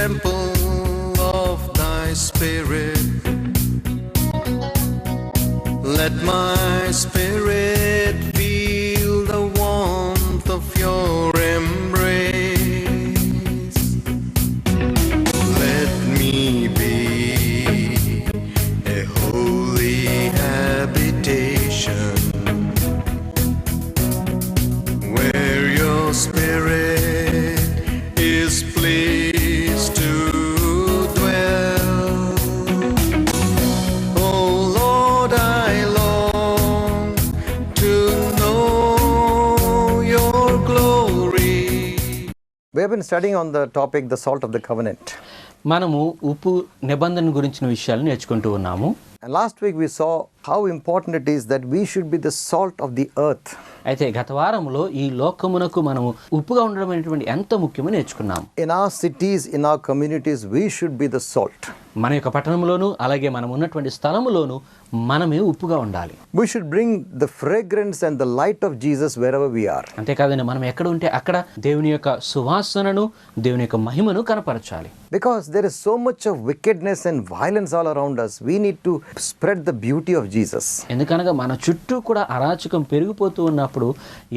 temple of thy spirit. Let my spirit feel the warmth of your embrace. Let me be a holy habitation where your spirit is pleased to dwell. Oh Lord, I long to know your glory. We have been studying on the topic, the salt of the covenant. మనము ఉప్పు నిబంధన గురించిన విషయాలు నేర్చుకుంటూ ఉన్నాము. And last week we saw how important it is that we should be the salt of the earth. అయితే గత వారంలో ఈ లోకమునకు మనము ఉప్పుగా ఉండడం అనేటువంటి ఎంత ముఖ్యమో నేర్చుకున్నాము. In our cities, in our communities, we should be the salt. మన యొక్క పట్టణంలోను అలాగే మనం ఉన్నటువంటి స్థలములోను మనమే ఉప్పుగా ఉండాలి. We should bring the fragrance and the light of Jesus wherever we are. అంతేకాదండి, మనం ఎక్కడ ఉంటే అక్కడ దేవుని యొక్క సువాసనను, దేవుని యొక్క మహిమను కనపరచాలి. Because there is so much of wickedness and violence all around us, we need to spread the beauty of Jesus. ఎందుకనగా మన చుట్టూ కూడా అరాచకం పెరిగిపోతూ ఉన్నప్పుడు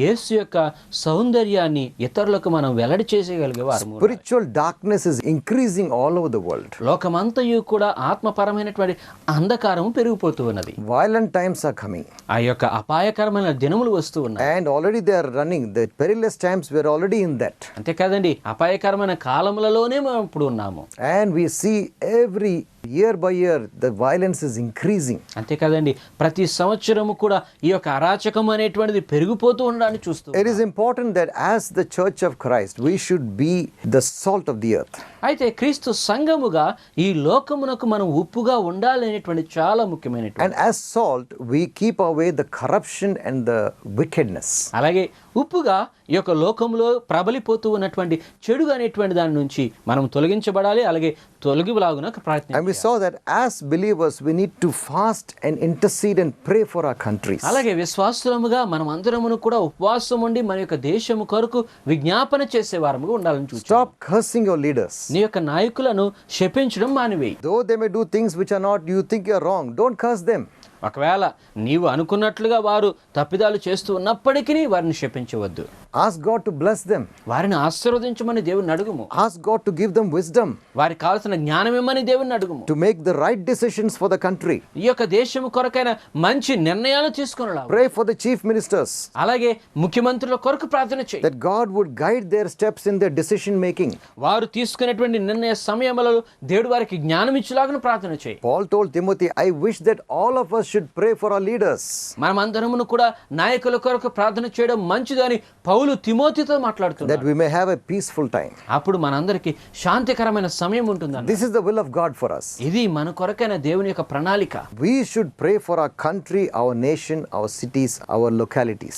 యేసు యొక్క సౌందర్యాన్ని ఇతరులకు మనం వెల్లడి చేసేయగలిగే వారు. Spiritual darkness is increasing all over the world. లోకమంతయు కూడా ఆత్మపరమైనటువంటి అంధకారం పెరిగిపోతూ ఉన్నది. Violent times are coming. ఆ యొక్క అపాయకరమైన దినములు వస్తూ ఉన్నాయి. And already they are running. The perilous times, we are already in that. అంతేకాదండి, అపాయకరమైన కాలములలోనే మనం ఇప్పుడు ఉన్నాము. And we see every year by year the violence is increasing. అంతేకాదండి, ప్రతి సంవత్సరము కూడా ఈ యొక్క అరాచకం అనేటువంటిది పెరిగిపోతూ ఉండడాన్ని చూస్తూ. It is important that as the Church of Christ, we should be the salt of the earth. అయితే క్రీస్తు సంఘముగా ఈ లోకమునకు మనం ఉప్పుగా ఉండాలి అనేటువంటి చాలా ముఖ్యమైనటువంటి. And as salt, we keep away the corruption and the wickedness. అలాగే ఉప్పుగా ఈ యొక్క లోకంలో ప్రబలిపోతూ ఉన్నటువంటి చెడు అనేటువంటి దాని నుంచి మనం తొలగించబడాలి, అలాగే తొలగిలాగున ప్రయత్నం. And we saw that as believers, we need to fast and intercede and pray for our countries. అలాగే విశ్వాసులముగా మనం అందరమును కూడా ఉపవాసం ఉండి మన యొక్క దేశము కొరకు విజ్ఞాపన చేసే వారముగా ఉండాలని చూస్తాం. Stop cursing your leaders. నీ యొక్క నాయకులను శపించడం మానివేయి. Though they may do things which are not, you think you are wrong, don't curse them. ఒకవేళ నీవు అనుకున్నట్లుగా వారు తప్పిదాలు చేస్తూ ఉన్నప్పటికీ వారిని శపించవద్దు. Ask God to bless them. వారిని ఆశీర్వదించమని దేవుని అడుగుము. Ask God to give them wisdom వారికి కావాల్సిన జ్ఞానం ఇమ్మని దేవుని అడుగుము. to make the right decisions for the country. ఈ యొక్క దేశము కొరకైన మంచి నిర్ణయాలు తీసుకునేలా. Pray for the chief ministers. అలాగే ముఖ్యమంత్రుల కొరకు ప్రార్థన చేయి. That God would guide their steps in their decision making. వారు తీసుకునేటువంటి నిర్ణయ సమయములలో దేవుడు వారికి జ్ఞానం ఇచ్చేలాగా ప్రార్థన చేయి. Paul told Timothy, I wish that all of us should pray for our leaders. మనమందరమును కూడా నాయకుల కొరకు ప్రార్థన చేయడం మంచిదని పౌలు తిమోతితో మాట్లాడుతున్నాడు. That we may have a peaceful time. అప్పుడు మనందరికి శాంతికరమైన సమయం ఉంటుందని. This is the will of God for us. ఇది మన కొరకైన దేవుని యొక్క ప్రణాళిక. We should pray for our country, our nation, our cities, our localities.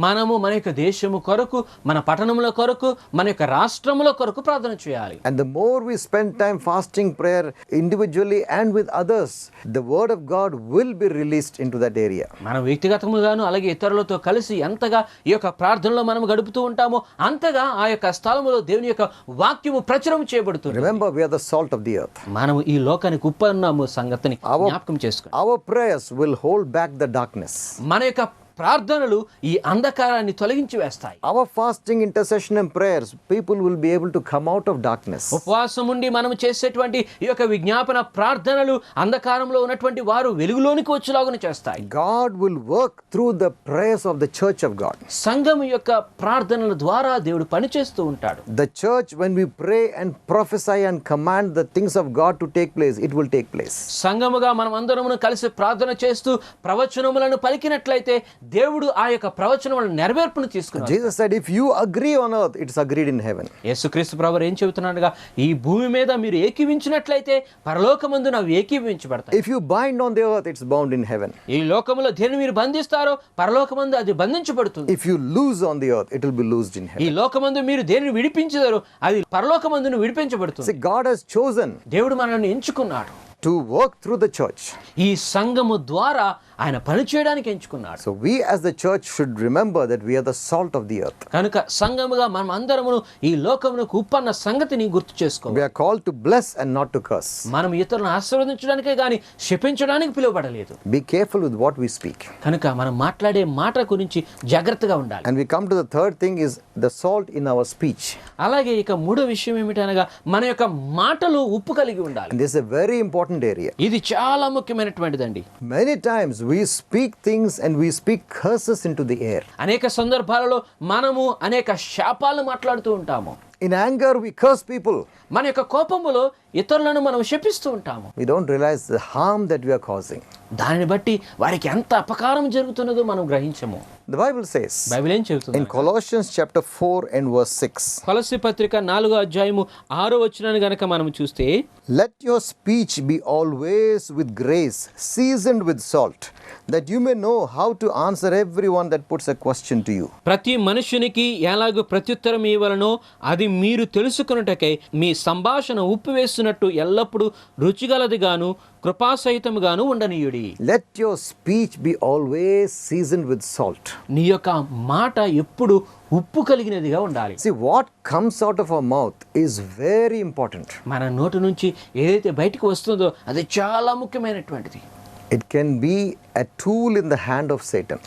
మనము మన యొక్క దేశము కొరకు, మన పట్టణముల కొరకు, మన యొక్క రాష్ట్రముల కొరకు ప్రార్థన చేయాలి. And the more we spend time fasting, prayer individually and with others, the word of God will be released into that area. మనం వ్యక్తిగతముగాను అలాగే ఇతరులతో కలిసి ఎంతగా ఈ యొక్క ప్రార్థనలో మనం గడుపుతూ ఉంటామో అంతగా ఆ యొక్క స్థలములో దేవుని యొక్క వాక్యము ప్రచురం చేయబడుతుంది. Remember, we are the salt of the earth. మనము ఈ లోకానికి ఉప్పు అన్నాము సంగతిని జ్ఞాపకం చేసుకోండి. Our prayers will hold back the darkness. మన యొక్క ప్రార్థనలు ఈ అంధకారాన్ని తొలగించి వేస్తాయి. Our fasting, intercession and prayers, people will be able to come out of darkness. ఉపవాసం ఉండి మనం చేసేటువంటి ఈ యొక్క విజ్ఞాపన ప్రార్థనలు అంధకారంలో ఉన్నటువంటి వారు వెలుగులోనికి వచ్చేలాగా చేస్తాయి. God will work through the prayers of the church of God. సంఘం యొక్క ప్రార్థనల ద్వారా దేవుడు పనిచేస్తూ ఉంటాడు. The church, when we pray and prophesy and command the things of God to take place, it will take place. సంఘముగా మనం అందరమును కలిసి ప్రార్థన చేస్తూ ప్రవచనములను పలికినట్లయితే దేవుడు ఆ యొక్క ప్రవచనములను నెరవేర్పును తీసుకున్నాడు. Jesus said, if you agree on earth, it's agreed in heaven. యేసుక్రీస్తు ప్రభువు ఏం చెబుతున్నాడుగా, ఈ భూమి మీద మీరు ఏకీవించినట్లయితే పరలోకమందు అవి ఏకీవించబడతాయి. If you bind on the earth, it's bound in heaven. ఈ లోకములో దేన్ని మీరు బంధిస్తారో పరలోకమందు అది బంధించబడుతుంది. If you loose on the earth, it will be loosed in heaven. ఈ లోకమందు మీరు దేన్ని విడిపించదారో అది పరలోకమందును విడిపించబడుతుంది. See, God has chosen దేవుడు మనల్ని ఎంచుకున్నాడు. to work through the church. ఈ సంఘము ద్వారా ఆయన పని చేయడానికి ఎంచుకున్నాడు. So we as the church should remember that we are the salt of the earth. కనుక సంఘముగా మనం అందరమును ఈ లోకమునకు ఉప్పు అన్న సంగతిని గుర్తు చేసుకోవాలి. We are called to bless and not to curse. మనం ఇతరులను ఆశీర్వదించడానికే గాని శపించడానికి పిలువబడలేదు. Be careful with what we speak. కనుక మనం మాట్లాడే మాట గురించి జాగ్రత్తగా ఉండాలి. And we come to the third thing is the salt in our speech. అలాగే ఇక మూడో విషయం ఏమిటనగా మన యొక్క మాటలు ఉప్పు కలిగి ఉండాలి. And this is a very important area. ఇది చాలా ముఖ్యమైనటువంటిదండి. Many times we speak things and we speak curses into the air. అనేక సందర్భాలలో మనము అనేక శాపాలు మాట్లాడుతూ ఉంటాము. In anger we curse people. మన యొక్క కోపములో ఇతరులను మనం శపిస్తూ ఉంటాము. We don't realize the harm that we are causing. దానిని బట్టి వారికి ఎంత అపకారం జరుగుతున్నదో మనం గ్రహించము. The Bible says బైబిల్ ఏం చెబుతుంది? in Colossians chapter 4 and verse 6. కొలస్సీ పత్రిక 4వ అధ్యాయము 6వ వచనాన్ని గనక మనం చూస్తే, Let your speech be always with grace, seasoned with salt, that you may know how to answer everyone that puts a question to you. ప్రతి మనుషునికి ఎలాగూ ప్రత్యుత్తరం ఇవ్వలనో అది మీరు తెలుసుకొనుటకై మీ సంభాషణ ఉప్పు వేస్తున్నట్టు ఎల్లప్పుడూ రుచిగలదిగాను కృపాసహితముగాను ఉండనీయుడి. Let your speech be always seasoned with salt. నీ యొక్క మాట ఎప్పుడు ఉప్పు కలిగినదిగా ఉండాలి. See, what comes out of our mouth is very important. మన నోటి నుంచి ఏదైతే బయటకు వస్తుందో అది చాలా ముఖ్యమైనటువంటిది. It can be a tool in the hand of Satan.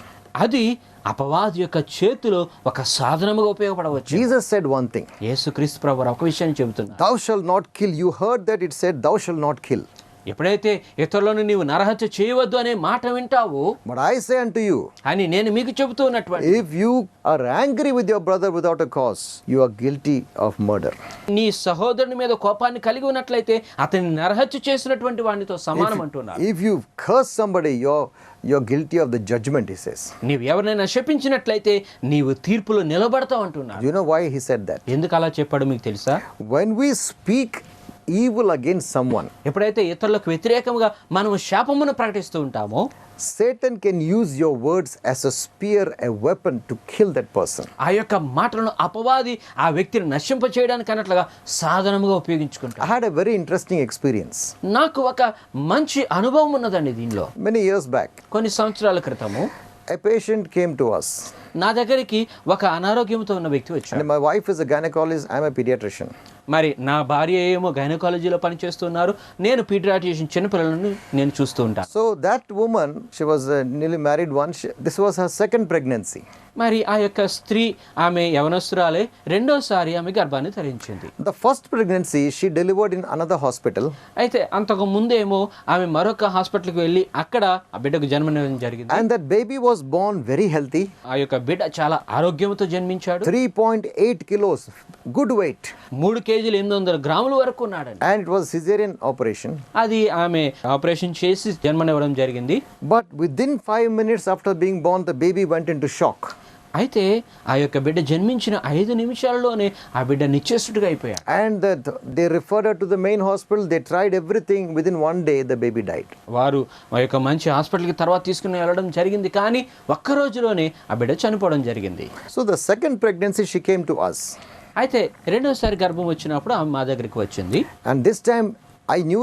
అది అపవాది యొక్క చేతిలో ఒక సాధనముగా ఉపయోగపడవచ్చు. Jesus said one thing. యేసుక్రీస్తు ప్రభువు ఒక విషయాన్ని చెబుతున్నారు. Thou shalt not kill. You heard that it said, thou shalt not kill. ఎప్పుడైతే ఇతరులను నీవు నరహత్య చేయవద్దు అనే మాట వింటావో, But I say unto you, అని నేను మీకు చెబుతూ ఉన్నటువంటి, if you are angry with your brother without a cause, you are guilty of murder. నీ సహోదరుని మీద కోపాన్ని కలిగి ఉన్నట్లయితే అతని నరహత్య చేసినటువంటి వానితో సమానం అంటున్నారు. If you curse somebody, you're guilty of the judgment, he says. నీవు ఎవరినైనా శపించినట్లయితే నీవు తీర్పులో నిలబడతావు అంటున్నారు. You know why he said that? ఎందుకు అలా చెప్పాడు మీకు తెలుసా? When we speak evil against someone, ఎప్పుడైతే ఇతరులకు వ్యతిరేకంగా మనము శాపమును ప్రకటిస్తూ ఉంటామో, Satan can use your words as a spear, a weapon to kill that person. ఆ యొక్క మాటలను అపవాది ఆ వ్యక్తిని నశింప చేయడానికి అన్నట్లుగా సాధనముగా ఉపయోగించుకుంటాడు. I had a very interesting experience. నాకు ఒక మంచి అనుభవం ఉన్నదండి దీనిలో. Many years back, కొన్ని సంవత్సరాల క్రితము a patient came to us. నా దగ్గరికి ఒక అనారోగ్యంతో ఉన్న వ్యక్తి వచ్చాడు. And my wife is a gynecologist, I'm a pediatrician. మరి నా భార్య ఏమో గైనకాలజీలో పనిచేస్తున్నారు, నేను పీడియాట్రిషియన్, చిన్నపిల్లలను నేను చూస్తూ ఉంటాను. So that woman, she was a newly married one. This was her second pregnancy. మరి ఆ యొక్క స్త్రీ, ఆమె యవనస్తురాలే, రెండోసారి ఆమె గర్భాన్ని ధరించింది. The first pregnancy she delivered in another hospital. అయితే అంతకు ముందేమో ఆమె మరొక హాస్పిటల్కి వెళ్ళి అక్కడ ఆ బిడ్డకు జన్మనివ్వడం జరిగింది. And that baby was born very healthy. ఆ యొక్క బిడ్డ చాలా ఆరోగ్యంతో జన్మించాడు. 3.8 kilos, good weight. 3 కేజీలు 800 గ్రాముల వరకు ఉన్నాడండి. And it was cesarean operation. అది ఆమె ఆపరేషన్ చేసి జన్మనివ్వడం జరిగింది. But within 5 minutes after being born, the baby went into shock. అయితే ఆ యొక్క బిడ్డ జన్మించిన 5 నిమిషాల్లోనే ఆ బిడ్డ నిశ్చేష్టుడిగా అయిపోయాడు. And they referred her to the main hospital. They tried everything. Within 1 day, the baby died. వారు ఆ యొక్క మంచి హాస్పిటల్కి తర్వాత తీసుకుని వెళ్ళడం జరిగింది, కానీ ఒక్క రోజులోనే ఆ బిడ్డ చనిపోవడం జరిగింది. So the second pregnancy, she came to us. అయితే రెండోసారి గర్భం వచ్చినప్పుడు ఆమె మా దగ్గరికి వచ్చింది. And this time, I knew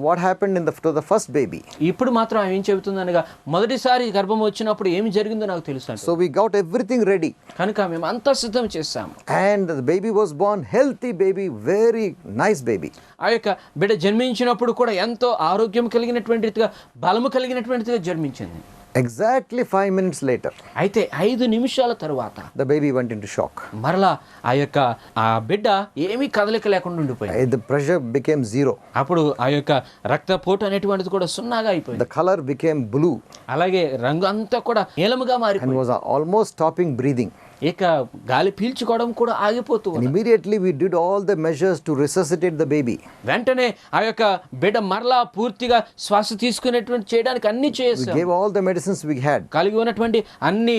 what happened to the first baby. ఇప్పుడు మాత్రం ఆమె ఏం చెబుతుందనగా, మొదటిసారి గర్భం వచ్చినప్పుడు ఏమి జరిగిందో నాకు తెలుసు అంట. So we got everything ready. కనుక మేము అంతా సిద్ధం చేస్తాము. And the baby was born, healthy baby, very nice baby. ఆ యొక్క బిడ్డ జన్మించినప్పుడు కూడా ఎంతో ఆరోగ్యం కలిగినటువంటిదిగా, బలము కలిగినటువంటిదిగా జన్మించింది. Exactly 5 minutes later, అయితే 5 నిమిషాల తరువాత the baby went into shock. మరలా ఆ యొక్క ఆ బిడ్డ ఏమీ కదలిక లేకుండా ఉండిపోయింది. The pressure became 0. అప్పుడు ఆ యొక్క రక్తపోటు అనేటువంటిది కూడా సున్నాగా అయిపోయింది. The color became blue అలాగే రంగు అంతా కూడా నీలముగా and మారిపోయింది. was almost stopping breathing. ఇక గాలి పీల్చుకోవడం కూడా ఆగిపోతూ And ఉంది. immediately we did all the measures to resuscitate the baby. వెంటనే ఆ యొక్క బిడ్డ మరలా పూర్తిగా శ్వాస తీసుకునేటువంటి చేయడానికి అన్ని We చేసాం. gave all the medicines we had. కలిగి ఉన్నటువంటి అన్ని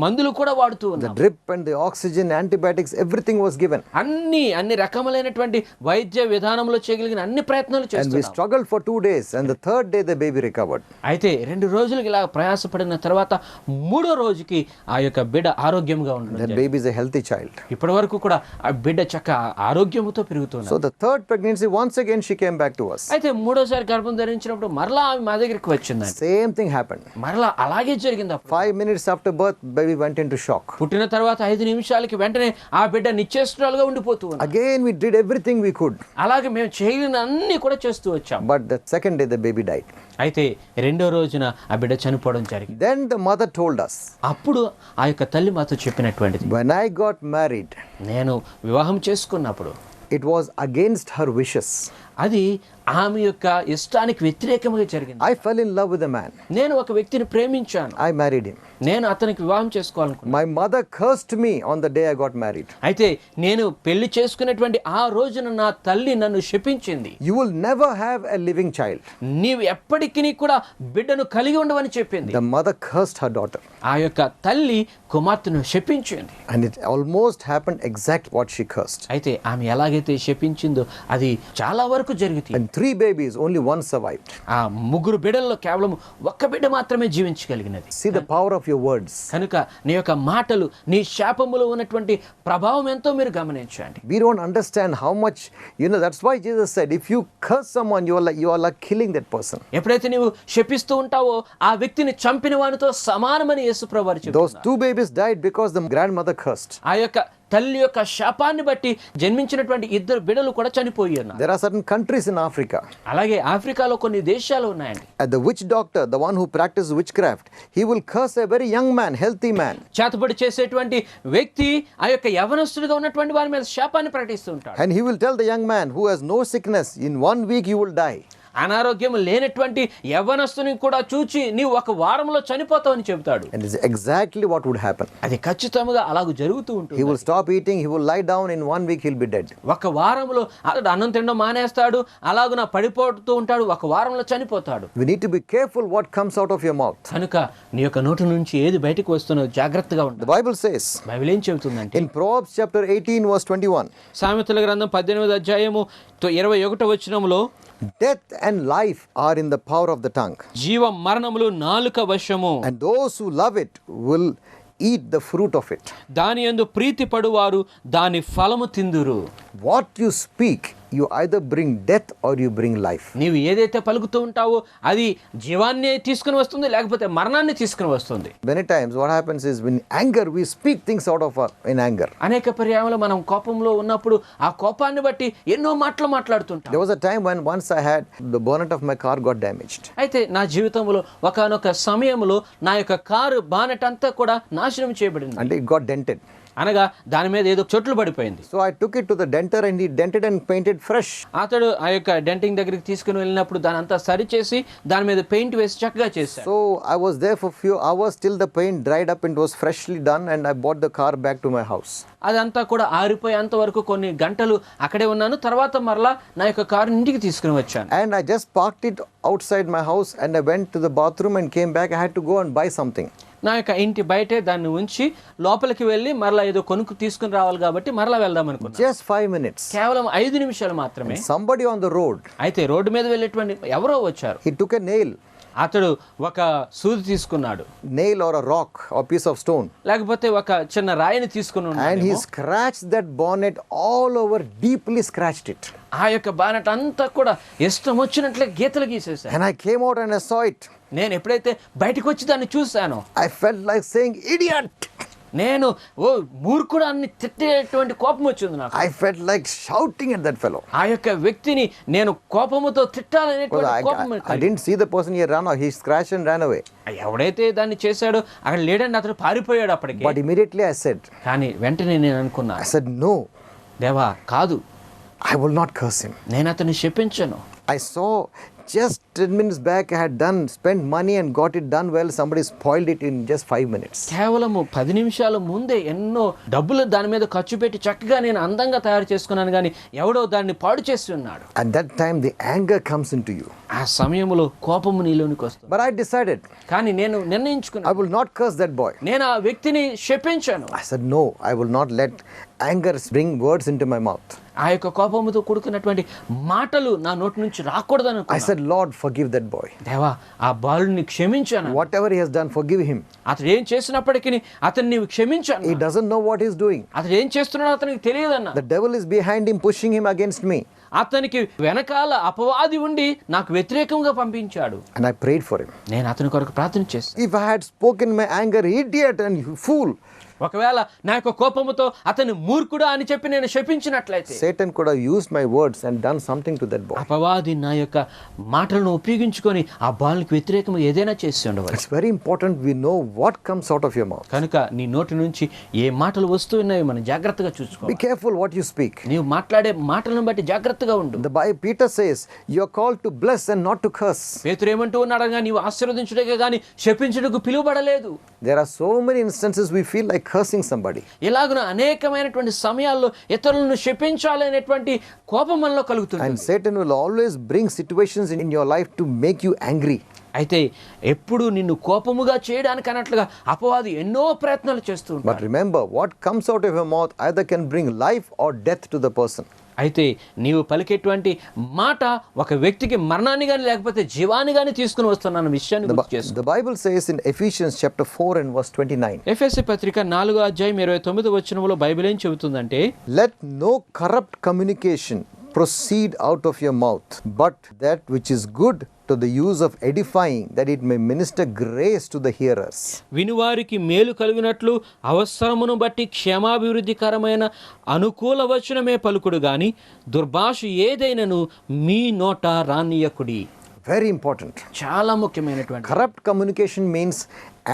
మందులు కూడా వాడుతూ The ఉన్నాం. drip and the oxygen, antibiotics, everything was given. అన్ని రకములైనటువంటి వైద్య విధానంలో చేయగలిగిన అన్ని ప్రయత్నాలు And we చేస్తున్నాం. struggled for 2 days. And the third day, the baby recovered. అయితే 2 రోజులకి ఇలా ప్రయాసపడిన తర్వాత 3వ రోజుకి ఆ యొక్క బిడ్డ ఆరోగ్యంగా ఉండడం That baby is a healthy child. ఇప్పటి వరకు కూడా ఆ బిడ్డ చక్క ఆరోగ్యంతో పెరుగుతున్నారు. So the third pregnancy, once again she came back to us. అయితే మూడోసారి గర్భం ధరించినప్పుడు మరలా ఆమె మా దగ్గరికి వచ్చిందండి. Same thing happened. మరలా అలాగే జరిగింది. 5 minutes after birth, baby went into shock. పుట్టిన తర్వాత 5 నిమిషాలకి వెంటనే ఆ బిడ్డ నిశ్చేష్టురాలుగా ఉండిపోతూ ఉంది. Again we did everything we could. అలాగే మేము చేయలేని అన్ని కూడా చేస్తూ వచ్చాం. But the second day the baby died. అయితే రెండో రోజున ఆ బిడ్డ చనిపోవడం జరిగింది. Then the mother told us, అప్పుడు ఆ యొక్క తల్లి మాతో చెప్పినటువంటిది, when I got married, నేను వివాహం చేసుకున్నప్పుడు it was against her wishes. అది ఆమె యొక్క ఇష్టానికి వ్యతిరేకంగా జరిగింది. I fell in love with a man. నేను ఒక వ్యక్తిని ప్రేమించాను. I married him. నేను అతనికి వివాహం చేసుకోవాలనుకున్నాను. My mother cursed me on the day I got married. అయితే నేను పెళ్లి చేసుకునేటువంటి ఆ రోజున నా తల్లి నన్ను శపించింది. You will never have a living child. నీవు ఎప్పటికీ కూడా బిడ్డను కలిగి ఉండవని చెప్పింది. The mother cursed her daughter. ఆ యొక్క తల్లి కుమార్తెను శపించింది. And it almost happened exact what she cursed. అయితే ఆమె ఎలాగైతే శపించిందో అది చాలా వరకు జరుగుతుంది. And 3 babies, only one survived. ఆ 3 బిడ్డల్లో కేవలం ఒక్క బిడ్డ మాత్రమే జీవించగలిగినది. See the power of your words. కనుక నీ యొక్క మాటలు, నీ శాపములో ఉన్నటువంటి ప్రభావం ఎంతో మీరు గమనించండి. We don't understand how much, that's why Jesus said, if you curse someone, you are like killing that person. ఎప్పుడైతే నీవు శపిస్తూ ఉంటావో ఆ వ్యక్తిని చంపిన వానితో సమానమని యేసుప్రభువు చెప్తున్నారు. Those 2 babies died because the grandmother cursed. ఆ యొక్క తల్లి యొక్క శాపాన్ని బట్టి జన్మించినటువంటి 2 బిడ్డలు కూడా చనిపోయారు. There are certain countries in Africa. అలాగే ఆఫ్రికాలో కొన్ని దేశాలు ఉన్నాయండి. And the witch doctor, the one who practices witchcraft, he will curse a very young man, healthy man. చేతబడి చేసేటువంటి వ్యక్తి ఆ యొక్క యవనస్తుడిగా ఉన్నటువంటి వారి మీద శాపాన్ని ప్రకటిస్తూ ఉంటాడు. And he will tell the young man who has no sickness, in 1 week you will die. అనారోగ్యం లేనటువంటి యవ్వనస్తుని కూడా చూచి నీవు 1 వారంలో చనిపోతావని చెబుతాడు. And it's exactly what would happen. అది ఖచ్చితంగా అలాగూ జరుగుతూ ఉంటుంది. He will stop eating, he will lie down, in 1 week he'll be dead. 1 వారంలో అతడు అన్నం తినడం మానేస్తాడు, అలాగున పడిపోతూ ఉంటాడు, 1 వారంలో చనిపోతాడు. We need to be careful what comes out of your mouth. కనుక నీ యొక్క నోటి నుంచి ఏది బయటకు వస్తున్నదో జాగ్రత్తగా ఉండాలి. The Bible says బైబిల్ ఏం చెబుతుందంటే, in Proverbs chapter 18 verse 21, సామెతల గ్రంథం 18వ అధ్యాయము 21వ వచనములో, death and life are in the power of the tongue. జీవ మరణములు నాలుక వశము. And those who love it will eat the fruit of it. దాని యందు ప్రీతి పడువారు దాని ఫలము తిందురు. What you speak, you either bring death or you bring life. నీవు ఏదైతే పలుకుతూ ఉంటావో అది జీవాన్ని తీసుకుని వస్తుంది, లేకపోతే మరణాన్ని తీసుకుని వస్తుంది. Many times what happens is, in anger we speak things out of in anger. అనేక పర్యాయంలో మనం కోపంలో ఉన్నప్పుడు ఆ కోపాన్ని బట్టి ఎన్నో మాటలు మాట్లాడుతుంటాం. There was a time when once I had the bonnet of my car got damaged. అయితే నా జీవితంలో ఒకానొక సమయంలో నా యొక్క కారు బానెట్ అంతా కూడా నాశనం చేయబడింది. And it got dented. అనగా దాని మీద ఏదో చోట్లు పడిపోయింది. So I took it to the denter and he dented and painted fresh. అతడు ఆ యొక్క డెంటింగ్ దగ్గరికి తీసుకుని వెళ్ళినప్పుడు దాని అంతా సరి చేసి దాని మీద పెయింట్ వేసి చక్కగా చేశాడు. So I was there for few hours till the paint dried up and was freshly done, and I brought the car back to my house. అదంతా కూడా ఆరిపోయేంత వరకు కొన్ని గంటలు అక్కడే ఉన్నాను. తర్వాత మరలా నా యొక్క కారు ఇంటికి తీసుకుని వచ్చాను. And I just parked it outside my house and I went to the bathroom and came back. I had to go and buy something. నా యొక్క ఇంటి బయటే దాన్ని ఉంచి లోపలికి వెళ్ళి మరలా ఏదో కొనుక్కు తీసుకుని రావాలి కాబట్టి మరలా వెళ్దాం అనుకున్నాను. Just 5 minutes. కేవలం 5 నిమిషాలు మాత్రమే. Somebody on the road, అయితే రోడ్డు మీద వెళ్ళేటువంటి ఎవరో వచ్చారు. he took a nail. అతడు ఒక సూది తీసుకున్నాడు, nail or a rock or piece of stone, లేకపోతే ఒక చిన్న రాయిని తీసుకుని and he ఉన్నాడు. scratched that bonnet all over, deeply scratched it. ఆ యొక్క బానెట్ అంతా కూడా ఇష్టం వచ్చినట్లే గీతలు గీసేశాడు. And I came out and I saw it. నేను ఎప్పుడైతే బయటకు వచ్చి దాన్ని చూశానో I felt like saying, idiot. నేను మూర్ఖుడు అని తిట్టేటువంటి కోపం వచ్చింది నాకు. I felt like shouting at that fellow. ఆ యొక్క వ్యక్తిని నేను కోపముతో Because తిట్టాలనేటువంటి కోపం I didn't see the person, he ran, he scratched and ran away. ఎవడైతే దాన్ని చేశాడో అక్కడ లేడండి, అతను పారిపోయాడు అప్పటికి. But immediately I said, కానీ వెంటనే నేను అనుకున్నా, I said, no, దేవా కాదు, I will not curse him. నేను అతన్ని శపించను. I saw just 10 minutes back I had spent money and got it done well. Somebody spoiled it in just 5 minutes. కేవలము 10 నిమిషాల ముందే ఎన్నో డబ్బులు దాని మీద ఖర్చు పెట్టి చక్కగా నేను అందంగా తయారు చేసుకున్నాను, కానీ ఎవడో దాన్ని పాడు చేసి ఉన్నాడు. At that time the anger comes into you. ఆ సమయంలో కోపము నీలోనికి వస్తుంది. But I decided, కానీ నేను నిర్ణయించుకున్నాను, I will not curse that boy. నేను ఆ వ్యక్తిని శపించాను. I said, no, I will not let anger bring words into my mouth. ఆ యొక్క కోపముతో కూడుకున్నటువంటి మాటలు నా నోటి నుంచి రాకూడదని I said, said, Lord, forgive that boy. దేవా ఆ బాలుని క్షమించాను. Whatever he has done, forgive him. అతడు ఏం చేసినప్పటికీ అతన్ని నీవు క్షమించాను. He doesn't know what he's doing. అతడు ఏం చేస్తున్నాడో అతనికి తెలియదన్నా. The devil is behind him, pushing him against me. అతనికి వెనకాల అపవాది ఉండి నాకు వ్యతిరేకంగా పంపించాడు. And I prayed for him. నేను అతని కొరకు ప్రార్థన చేశాను. If I had spoken my anger, idiot and fool, ఒకవేళ నా యొక్క కోపముతో అతని మూర్ఖుడా అని చెప్పి నేను శపించినట్లయితే Satan could have used my words and done something to that boy. అపవాది నా యొక్క మాటలను ఉపయోగించుకొని ఆ బాలునికి వ్యతిరేకంగా ఏదైనా చేసి ఉండవచ్చు. It's very important we know what comes out of your mouth. కనుక నీ నోటి నుంచి ఏ మాటలు వస్తున్నాయో మనం జాగ్రత్తగా Be చూసుకోవాలి. careful what you speak. నీవు మాట్లాడే మాటలను బట్టి జాగ్రత్తగా ఉండు. The Bible, Peter says, you are called to bless and not to curse. పేతురు ఏమంటూ ఉన్నాడగా నీవు ఆశీర్వదించుటకే గాని శపించుటకు పిలువబడలేదు. There are so many instances we feel like cursing somebody. ఇలాగున అనేకమైనటువంటి సమయాల్లో ఇతరులను శపించాలి అనేటువంటి కోపం మనలో కలుగుతుంది. And Satan will always bring situations in your life to make you angry. అయితే ఎప్పుడు నిన్ను కోపముగా చేయడానికి అన్నట్లుగా అపవాది ఎన్నో ప్రయత్నాలు చేస్తూ ఉంటాడు. But remember, what comes out of your mouth either can bring life or death to the person. అయితే నీవు పలికేటువంటి మాట ఒక వ్యక్తికి మరణాన్ని కానీ లేకపోతే జీవాన్ని కానీ తీసుకుని వస్తున్న విషయాన్ని గుర్తు చేసుకో. The Bible says in Ephesians chapter 4 and verse 29. ఎఫెసీ పత్రిక 4:29 బైబిల్ ఏం చెబుతుందంటే, Let no corrupt communication proceed out of your mouth, but that which is good to the use of edifying, that it may minister grace to the hearers. వినువారికి మేలు కలిగినట్లు అవసరమును బట్టి క్షేమాభివృద్ధికరమైన అనుకూల వచనమే పలుకుడు గాని దుర్భాష ఏదైనను మీ నోట రానియకుడి. Very important. చాలా ముఖ్యమైనటువంటి. Corrupt communication means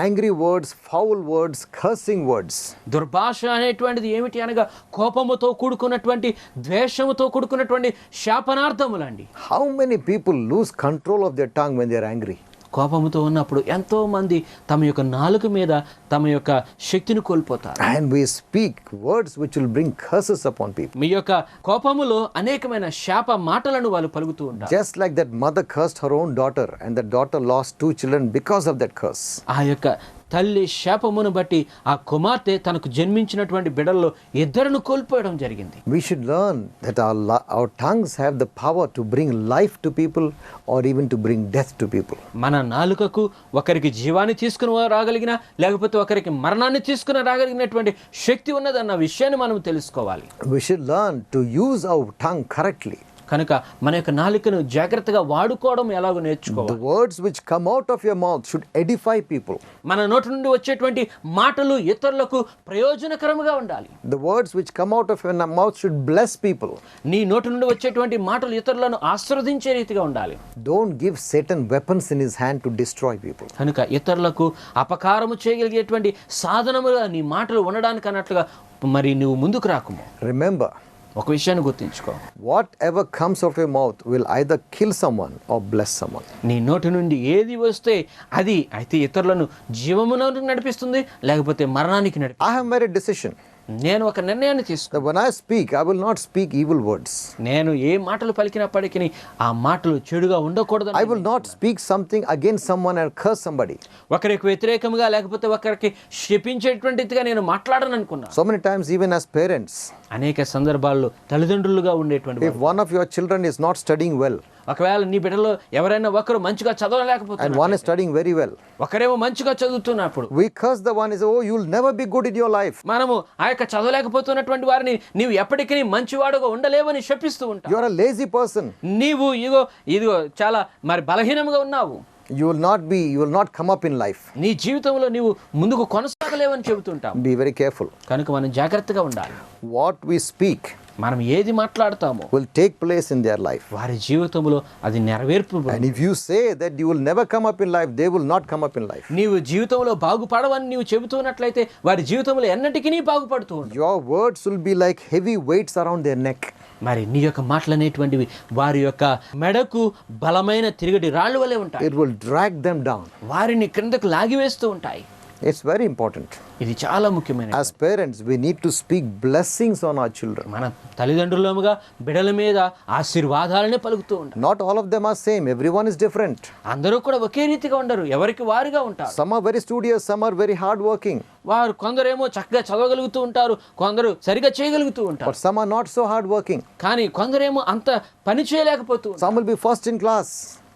angry words, foul words, cursing words. దుర్భాష అనేటువంటిది ఏమిటి అనగా కోపముతో కూడుకున్నటువంటి ద్వేషముతో కూడుకున్నటువంటి శాపనార్థములండి. How many people lose control of their tongue when they are angry? కోపముతో ఉన్నప్పుడు ఎంతో మంది తమ యొక్క నాలుక మీద తమ యొక్క శక్తిని కోల్పోతారు. And we speak words which will bring curses upon people. మీ యొక్క కోపములో అనేకమైన శాప మాటలను వాళ్ళు పలుకుతూ ఉంటారు. Just like that mother cursed her own daughter and the daughter lost 2 children because of that curse. ఆ యొక్క తల్లి శాపమును బట్టి ఆ కుమార్తె తనకు జన్మించినటువంటి బిడ్డల్లో ఇద్దరును కోల్పోవడం జరిగింది. We should learn that our tongues have the power to bring life to people or even to bring death to people. మన నాలుకకు ఒకరికి జీవాన్ని తీసుకుని రాగలిగిన లేకపోతే ఒకరికి మరణాన్ని తీసుకుని రాగలిగినటువంటి శక్తి ఉన్నదన్న విషయాన్ని మనం తెలుసుకోవాలి. We should learn to use our tongue correctly. కనుక మన యొక్క నాలుకను జాగ్రత్తగా వాడుకోవడం ఎలాగో నేర్చుకోవాలి. The words which come out of your mouth should edify people. మన నోటి నుండి వచ్చేటువంటి మాటలు ఇతరులకు ప్రయోజనకరంగా ఉండాలి. The words which come out of your mouth should bless people. నీ నోటి నుండి వచ్చేటువంటి మాటలు ఇతరులను ఆశీర్వదించే రీతిగా ఉండాలి. Don't give Satan weapons in his hand to destroy people. కనుక ఇతరులకు అపకారము చేయగలిగేటువంటి సాధనముగా నీ మాటలు ఉండడానికి అన్నట్లుగా మరి నువ్వు ముందుకు రాకుము. Remember, ఒక విషయాన్ని గుర్తుంచుకో. whatever comes out of your mouth will either kill someone or bless someone. నీ నోటి నుండి ఏది వస్తే అది అయితే ఇతరులను జీవమునకు నడిపిస్తుంది లేకపోతే మరణానికి నడిపిస్తుంది. I have made a decision నేను ఒక నిర్ణయాన్ని తీసుకున్నాను. that when I speak, I will not speak evil words. నేను ఏ మాటలు పలికినప్పటికీ ఆ మాటలు చెడుగా ఉండకూడదు. I will not speak something against someone and curse somebody. ఒకరికి వ్యతిరేకంగా లేకపోతే ఒకరికి శపించేటువంటిదిగా నేను మాట్లాడను అనుకున్నా. So many times, even as parents, అనేక సందర్భాల్లో తల్లిదండ్రులుగా ఉండేటువంటి if one of your children is not studying well ఒకవేళ నీ బిడ్డలో ఎవరైనా ఒకరు మంచిగా and చదవలేకపోతున్నారు, one is studying very well, ఒకరేమో మంచిగా చదువుతున్నప్పుడు we curse the one is, oh, you will never be good in your life. మనము ఆ యొక్క చదవలేకపోతున్నటువంటి వారిని నీవు ఎప్పటికీ మంచివాడుగా ఉండలేవని శపిస్తూ ఉంటావు. You are a lazy person. నీవు ఇదిగో చాలా మరి బలహీనంగా ఉన్నావు. You will not come up in life. నీ జీవితంలో నీవు ముందుకు కొనసాగలేవని చెబుతుంటావు. Be very careful. కనుక మనం జాగ్రత్తగా ఉండాలి. What we speak మనం ఏది మాట్లాడతామో will take place in their life. వారి జీవితంలో అది నెరవేర్పు. And if you say that you will never come up in life, they will not come up in life. నీవు జీవితంలో బాగుపడవని నీవు చెబుతున్నట్లయితే వారి జీవితంలో ఎన్నటికీ నీ బాగుపడుతూ ఉంటావు. Your words will be like heavy weights around their neck. మరి నీ యొక్క మాటలు అనేటువంటివి వారి యొక్క మెడకు బలమైన తిరిగటి రాళ్ళు వలె ఉంటాయి. It will drag them down. వారిని క్రిందకు లాగివేస్తూ ఉంటాయి. It's very important. ఇది చాలా ముఖ్యమైన. As parents, we need to speak blessings on our children. మన తల్లిదండ్రులముగా బిడ్డల మీద ఆశీర్వాదాలనే పలుకుతూ ఉంటారు. Not all of them are same. Everyone is different. అందరూ కూడా ఒకే రీతిగా ఉండరు, ఎవరికి వారిగా ఉంటారు. Some are very studious, some are very hard working. వారు కొందరేమో చక్కగా చదవగలుగుతూ ఉంటారు, కొందరు సరిగా చేయగలుగుతూ ఉంటారు. But some are not so hard working. కానీ కొందరేమో అంత పని చేయలేకపోతూ ఉంటారు. Some will be first in class.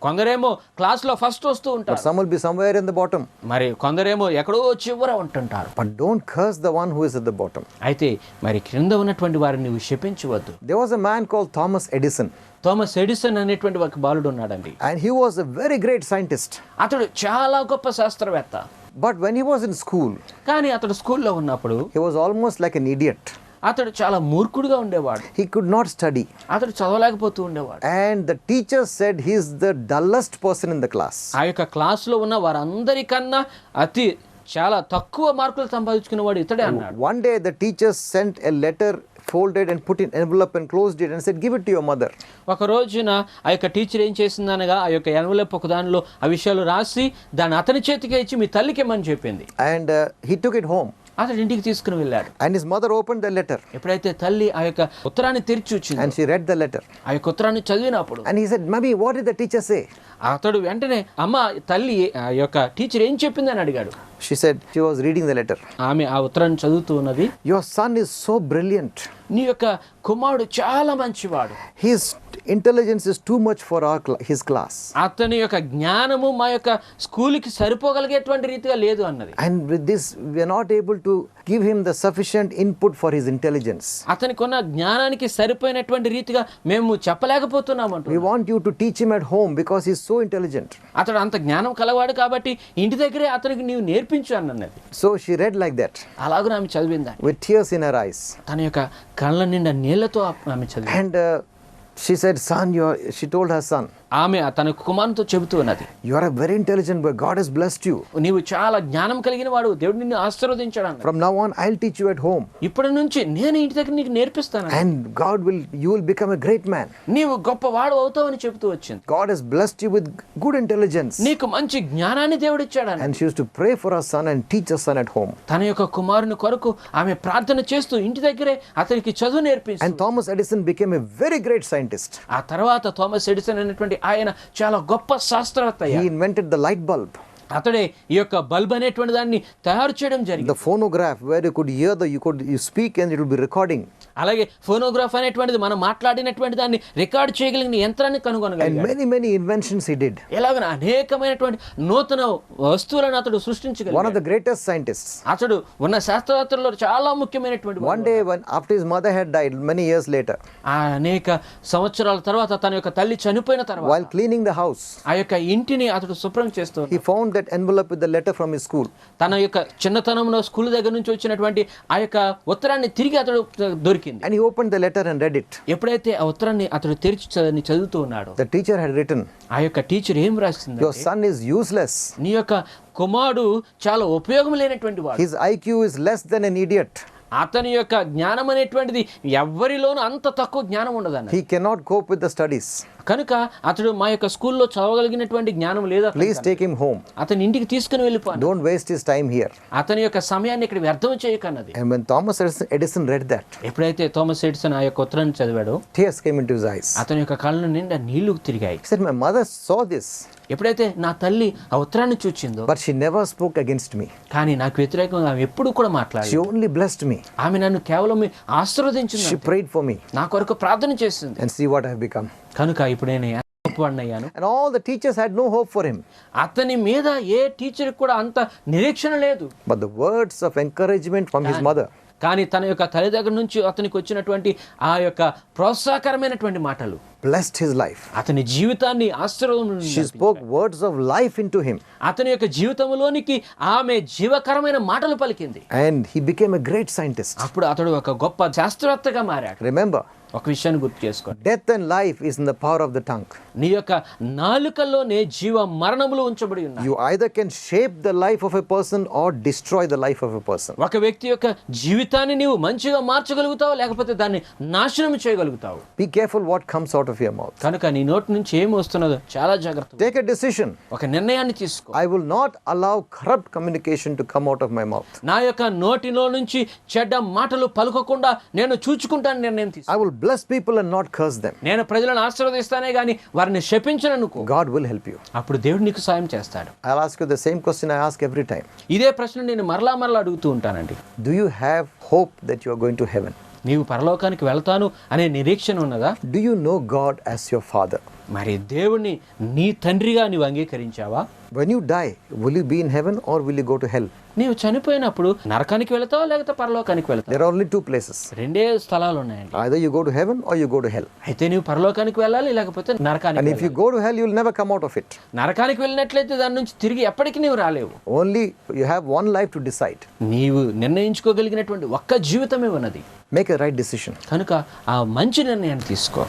కొందరేమో క్లాస్లో ఫస్ట్ వస్తూ but ఉంటారు, some will be somewhere in the bottom. మరి కొందరేమో ఎక్కడో చివర ఉంటుంటారు. But don't curse the one who is at the bottom. అయితే మరి క్రింద ఉన్నటువంటి వారిని నువ్వు శపించవద్దు. There was a man called Thomas Edison, Thomas Edison అనేటువంటి ఒక బాలుడు ఉన్నాడండి. and he was a very great scientist. అతడు చాలా గొప్ప శాస్త్రవేత్త. But when he was in school, కానీ అతడు స్కూల్లో ఉన్నప్పుడు he was almost like an idiot. అతడు చాలా మూర్ఖుడిగా ఉండేవాడు. He could not study. అతడు చదవలేకపోతూ ఉండేవాడు. And the teacher said he is the dullest person in the class. ఆ యొక్క క్లాసులో ఉన్న వారందరికన్నా అతి చాలా తక్కువ మార్కులు సంపాదించుకునేవాడు ఇతడే అన్నాడు. One day the teacher sent a letter folded and put in envelope and closed it and said, give it to your mother. ఒక రోజున ఆ యొక్క టీచర్ ఏం చేసిందనగా ఆ యొక్క ఎన్వలప్ ఒక దానిలో ఆ విషయాలు రాసి దాన్ని అతని చేతికి ఇచ్చి మీ తల్లికి ఇమ్మని చెప్పింది. And he took it home. అతడు ఇంటికి తీసుకుని వెళ్ళాడు. And his mother opened the letter ఎప్పుడైతే తల్లి ఆ యొక్క ఉత్తరాన్ని తెరిచి వచ్చింది, and she read the letter. ఆ యొక్క ఉత్తరాన్ని చదివినప్పుడు And he said, Mummy, what did the teacher say? అతడు వెంటనే అమ్మ తల్లి ఆ యొక్క టీచర్ ఏం చెప్పింది అని అడిగాడు. She said she was reading the letter. ఆమె ఆ ఉత్తరాన్ని చదువుతూ ఉన్నది. Your son is so brilliant. నీ యొక్క కుమారుడు చాలా మంచివాడు. His intelligence is too much for his class. అతని యొక్క జ్ఞానము మా యొక్క స్కూల్కి సరిపోగలిగేటువంటి రీతిగా లేదు అన్నది. And with this, we are not able to give him the sufficient input for his intelligence. అతనికి ఉన్న జ్ఞానానికి సరిపోయినటువంటి రీతిగా మేము చెప్పలేకపోతున్నాం అంటూ. We want you to teach him at home because he is so intelligent. అతడు అంత జ్ఞానం కలవాడు కాబట్టి ఇంటి దగ్గరే అతనికి నీవు నేర్పించు అన్నది. So she read like that అలాగే ఆమె చదివిందా with tears in her eyes. తన యొక్క కళ్ళ నిండా నీళ్లతో ఆమె చదివింది. And she said, son, she told her son, ఆమె తన కుమారునితో చెబుతూ ఉన్నది, you are a very intelligent boy. God has blessed you. నీవు చాలా జ్ఞానం కలిగిన వాడు, దేవుడు నిన్ను ఆశీర్వదించాడు అన్నది. From now on, I'll teach you at home. ఇప్పటి నుంచి నేను ఇంటి దగ్గర నీకు నేర్పిస్తాను. And you will become a great man. నీవు గొప్పవాడు అవుతావని చెబుతూ వచ్చింది. God has blessed you with good intelligence. నీకు మంచి జ్ఞానాన్ని దేవుడు ఇచ్చాడు. And she used to pray for her son and teach her son at home. తన యొక్క కుమారుని కొరకు ఆమె ప్రార్థన చేస్తూ ఇంటి దగ్గరే అతనికి చదువు నేర్పించింది. And Thomas Edison became a very great scientist. ఆ తర్వాత థామస్ ఎడిసన్ అనేటువంటి ఆయన చాలా గొప్ప శాస్త్రవేత్త. He invented the light bulb. అతడే ఈ యొక్క బల్బ్ అనేటువంటి దాన్ని తయారు చేయడం జరిగింది. The phonograph where you could hear you speak and it will be recording. అలాగే ఫోనోగ్రాఫ్ అనేటువంటిది మనం మాట్లాడినటువంటి దాన్ని రికార్డ్ చేయగలిగిన యంత్రాన్ని And కనుగొనగలిగాడు. many inventions he did. ఎలాగన అనేకమైనటువంటి నూతన వస్తువులను అతడు One of సృష్టించగలిగాడు. the greatest scientists. అతడు ఉన్న శాస్త్రవేత్తల్లో చాలా ముఖ్యమైనటువంటి One day after his mother had died many years later, ఆ అనేక సంవత్సరాల తర్వాత తన యొక్క తల్లి చనిపోయిన తర్వాత while cleaning the house, ఆ యొక్క ఇంటిని అతడు శుభ్రం చేస్తూ he found that envelope with the letter from his school. తన యొక్క చిన్నతనంలో స్కూల్ దగ్గర నుంచి వచ్చినటువంటి ఆ యొక్క ఉత్తరాన్ని తిరిగి అతడు దొరికింది. And he opened the letter and read it. ఎప్పుడైతే ఆ ఉత్తరాన్ని అతడు తెరిచి చదువుతూ ఉన్నాడో The teacher had written, ఆ యొక్క టీచర్ ఏం రాసింది, your son is useless. నీ యొక్క కుమారుడు చాలా ఉపయోగం లేనటువంటి వాడు, His IQ is less than an idiot. అతని యొక్క జ్ఞానం అనేటువంటిది ఎవరిలోనూ అంత తక్కువ జ్ఞానం ఉండదన్న. He cannot cope with the studies. కనుక అతడు మా యొక్క స్కూల్లో చదవగలిగినటువంటి జ్ఞానం లేదా, Please take him home. అతని ఇంటికి తీసుకుని వెళ్ళిపోను, Don't waste his time here. అతని యొక్క సమయాన్ని ఇక్కడ వ్యర్థం చేయకన్నది. And when Thomas Edison read that, ఎప్పుడైతే థామస్ ఎడిసన్ ఆ యొక్క ఉత్తరాన్ని చదివాడో tears came into his eyes. అతని యొక్క కళ్ళ నిండా నీళ్లు తిరిగాయి. He said, my mother saw this, ఎప్పుడైతే నా తల్లి ఆ ఉత్తరాన్ని చూచిందో, but she never spoke against me. కానీ నాకు వ్యతిరేకంగా ఆమె ఎప్పుడు కూడా మాట్లాడి, She only blessed me. ఆమె నన్ను కేవలం ఆశీర్వదించింది, She prayed for me. నా కొరకు ప్రార్థన చేసింది. And see what I have become. కనుక ఇప్పుడు నేను గొప్పవాడినయ్యాను. And all the teachers had no hope for him. అతని మీద ఏ టీచర్ కూడా అంత నిరీక్షణ లేదు. But the words of encouragement from his mother, కానీ తన యొక్క తల్లి దగ్గర నుంచి అతనికి వచ్చినటువంటి ఆ యొక్క ప్రోత్సాహకరమైనటువంటి మాటలు blessed his life. అతని జీవితాన్ని ఆశీర్వాదం. She spoke words of life into him. అతని యొక్క జీవితంలోనికి ఆమె జీవకరమైన మాటలు పలికింది. And he became a great scientist. అప్పుడు అతడు ఒక గొప్ప శాస్త్రవేత్తగా మారాడు. Remember, ఒక విషయాన్ని గుర్తు చేసుకోండి, death and life is in the power of the tongue. నీ యొక్క నాలుకల్లోనే జీవ మరణములు ఉంచబడి ఉన్నాయి. You either can shape the life of a person or destroy the life of a person. ఒక వ్యక్తి యొక్క జీవితాన్ని నీవు మంచిగా మార్చగలుగుతావు, లేకపోతే దాన్ని నాశనం చేయగలుగుతావు. Be careful what comes out of your mouth. కనుక నీ నోటి నుంచి ఏమి వస్తున్నదో చాలా జాగ్రత్త. Take a decision. ఒక నిర్ణయాన్ని తీసుకో. I will not allow corrupt communication to come out of my mouth. నా యొక్క నోటిలో నుంచి చెడ్డ మాటలు పలుకకుండా నేను చూచుకుంటాను నిర్ణయం తీసుకో. I will bless people and not curse them. నేను ప్రజలను ఆశీర్వదిస్తానే గాని వారిని శపించననుకో. God will help you. అప్పుడు దేవుడు నీకు సాయం చేస్తాడు. I'll ask you the same question I ask every time. ఇదే ప్రశ్న నేను మరలా అడుగుతూ ఉంటానండి. Do you have hope that you are going to heaven? నీవు పరలోకానికి వెళ్తాను అనే నిరీక్షణ ఉన్నదా? Do you know God as your Father? మరి దేవుణ్ణి నీ తండ్రిగా నీవు అంగీకరించావా? When you die, will you be in heaven or will you go to hell? నీవు చనిపోయినప్పుడు నరకానికి వెళతావా లేకపోతే పరలోకానికి వెళతావా? There are only two places. రెండే స్థలాలు ఉన్నాయండి. Either you go to heaven or you go to hell. అయితే నీవు పరలోకానికి వెళ్ళాలి లేకపోతే నరకానికి And if you go to hell, you will never come out of it. నరకానికి వెళ్ళినట్లయితే దాని నుంచి తిరిగి ఎప్పటికీ నీవు రాలేవు. Only you have one life to decide. నీవు నిర్ణయించుకోగలిగినటువంటి ఒక్క జీవితమే ఉన్నది. Make a right decision. కనుక ఆ మంచి నిర్ణయాన్ని తీసుకో.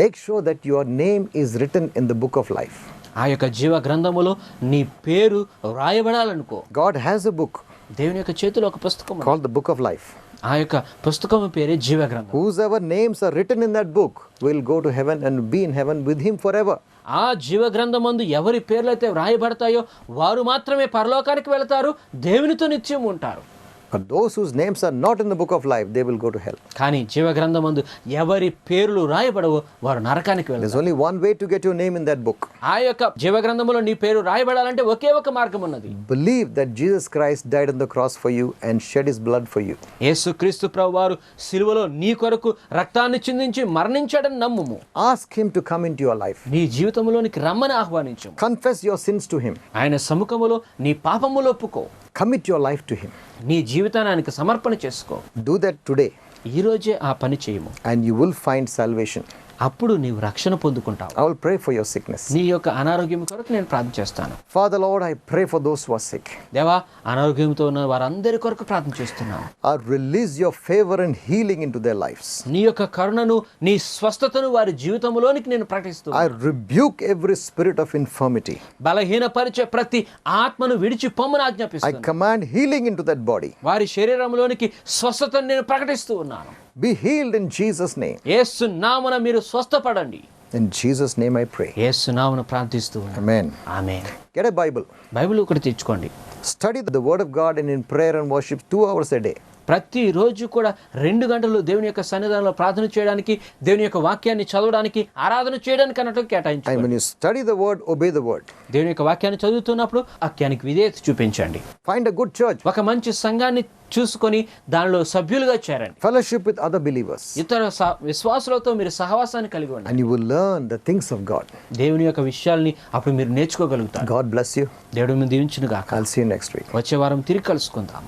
Make sure that your name is written in the book of life. ఆ యొక్క జీవ గ్రంథములో నీ పేరు రాయబడాలనుకో. God has a book దేవుని యొక్క చేతిలో ఒక పుస్తకం ఉంది. called the book of life. ఆ యొక్క పుస్తకం పేరే జీవ గ్రంథం. Whosoever names are written in that book will go to heaven and be in heaven with him forever. ఆ జీవ గ్రంథమందు ఎవరి పేర్లైతే వ్రాయబడతాయో వారు మాత్రమే పరలోకానికి వెళతారు, దేవునితో నిత్యం ఉంటారు. But those whose names are not in the book of life, they will go to hell. కానీ జీవ గ్రంథమందు ఎవరి పేర్లు రాయబడవో వారు నరకానికి వెళ్తారు. There's only one way to get your name in that book. ఆ యొక్క జీవ గ్రంథములో నీ పేరు రాయబడాలంటే ఒకే ఒక మార్గం ఉన్నది. Believe that Jesus Christ died on the cross for you and shed his blood for you. యేసుక్రీస్తు ప్రభువారు సిలువలో నీ కొరకు రక్తాన్ని చిందించి మరణించాడని నమ్ముము. Ask him to come into your life. నీ జీవితంలోనికి రమ్మని ఆహ్వానించు. Confess your sins to him. ఆయన సముఖములో నీ పాపములు ఒప్పుకో. Commit your life to him. నీ జీవితాన్ని ఆయనకు సమర్పణ చేసుకో. Do that today ఈ రోజే ఆ పని చేయము. and you will find salvation. అప్పుడు నీవు రక్షణ పొందుకుంటావు. I will pray for your sickness. నీ యొక్క అనారోగ్యం కొరకు నేను ప్రార్థన చేస్తాను. Father Lord, I pray for those who are sick. దేవా, అనారోగ్యంతో ఉన్న వారందరి కొరకు ప్రార్థన చేస్తున్నాను. I release your favor and healing into their lives. నీ యొక్క కరుణను, నీ స్వస్థతను వారి జీవితంలోనికి నేను ప్రకటిస్తున్నాను. I rebuke every spirit of infirmity. బలహీనపరిచే ప్రతి ఆత్మను విడిచి పొమ్మని I ఆజ్ఞాపిస్తున్నాను. command healing into that body. వారి శరీరంలోనికి స్వస్థతను నేను ప్రకటిస్తూ ఉన్నాను. Be healed in Jesus' name. యేసు నామమున మీరు స్వస్థపడండి. In Jesus' name I pray. యేసు నామమున ప్రార్థిస్తూ ఉన్నాను. Amen. Amen. Get a Bible. Bible ఒకటి తెచ్చుకోండి. Study the word of God and in prayer and worship 2 hours a day. ప్రతిరోజు కూడా 2 గంటలు దేవుని యొక్క సన్నిధానంలో ప్రార్థన చేయడానికి, దేవుని యొక్క వాక్యాన్ని చదవడానికి, ఆరాధన చేయడానికి అన్నట్టు And కేటాయించండి. when you study the word, obey the word. దేవుని యొక్క వాక్యాన్ని చదువుతున్నప్పుడు వాక్యానికి విధేయత చూపించండి. Find a good church. ఒక మంచి సంఘాన్ని చూసుకొని దానిలో సభ్యులుగా చేరండి. Fellowship with other believers. ఇతర విశ్వాసులతో మీరు సహవాసాన్ని కలిగి ఉండండి. And you will learn the things of God. దేవుని యొక్క విషయాల్ని అప్పుడు మీరు నేర్చుకోగలుగుతారు. God bless you. దేవుడు మిమ్మల్ని దీవించును గాక. I'll see you next week. వచ్చే వారం తిరిగి కలుసుకుందాం.